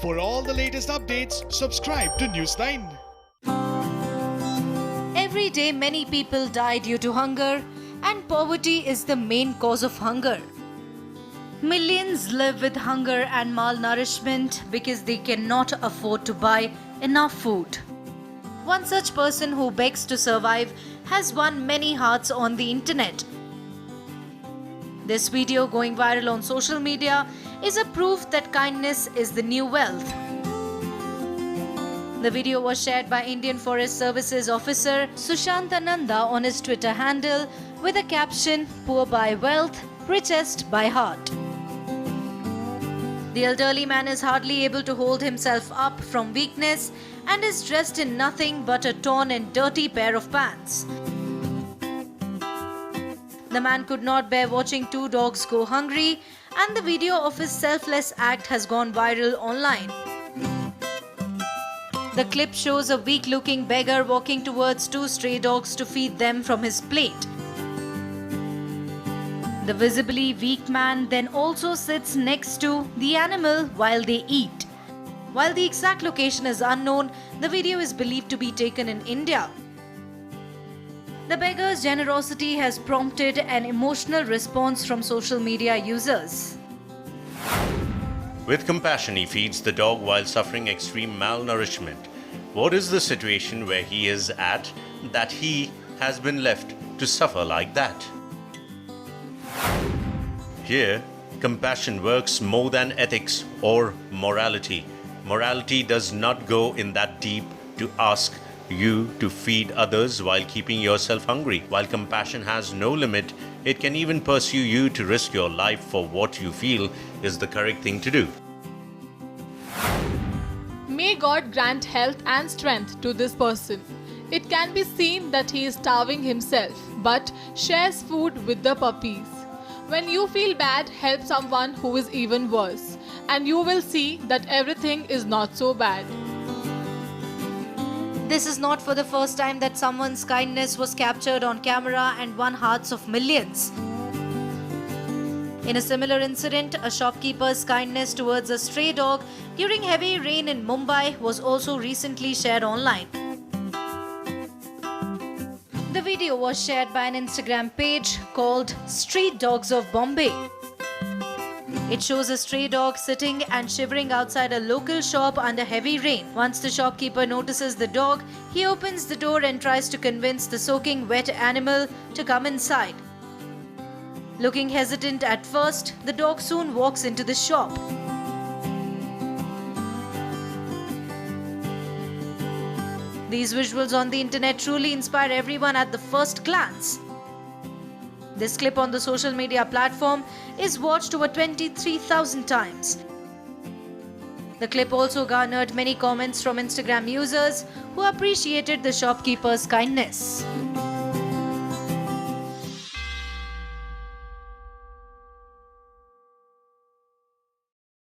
For all the latest updates, subscribe to News9. Every day many people die due to hunger, and poverty is the main cause of hunger. Millions live with hunger and malnourishment because they cannot afford to buy enough food. One such person who begs to survive has won many hearts on the internet. This video going viral on social media is a proof that kindness is the new wealth. The video was shared by Indian Forest Services officer Sushantananda on his Twitter handle with a caption, "Poor by wealth, richest by heart." The elderly man is hardly able to hold himself up from weakness and is dressed in nothing but a torn and dirty pair of pants. The man could not bear watching two dogs go hungry, and the video of his selfless act has gone viral online. The clip shows a weak-looking beggar walking towards two stray dogs to feed them from his plate. The visibly weak man then also sits next to the animal while they eat. While the exact location is unknown, the video is believed to be taken in India. The beggar's generosity has prompted an emotional response from social media users. With compassion, he feeds the dog while suffering extreme malnourishment. What is the situation where he is at that he has been left to suffer like that? Here, compassion works more than ethics or morality. Morality does not go in that deep to ask you to feed others while keeping yourself hungry. While compassion has no limit, it can even pursue you to risk your life for what you feel is the correct thing to do. May God grant health and strength to this person. It can be seen that he is starving himself, but shares food with the puppies. When you feel bad, help someone who is even worse, and you will see that everything is not so bad. This is not for the first time that someone's kindness was captured on camera and won hearts of millions. In a similar incident, a shopkeeper's kindness towards a stray dog during heavy rain in Mumbai was also recently shared online. The video was shared by an Instagram page called Street Dogs of Bombay. It shows a stray dog sitting and shivering outside a local shop under heavy rain. Once the shopkeeper notices the dog, he opens the door and tries to convince the soaking wet animal to come inside. Looking hesitant at first, the dog soon walks into the shop. These visuals on the internet truly inspire everyone at the first glance. This clip on the social media platform is watched over 23,000 times. The clip also garnered many comments from Instagram users who appreciated the shopkeeper's kindness.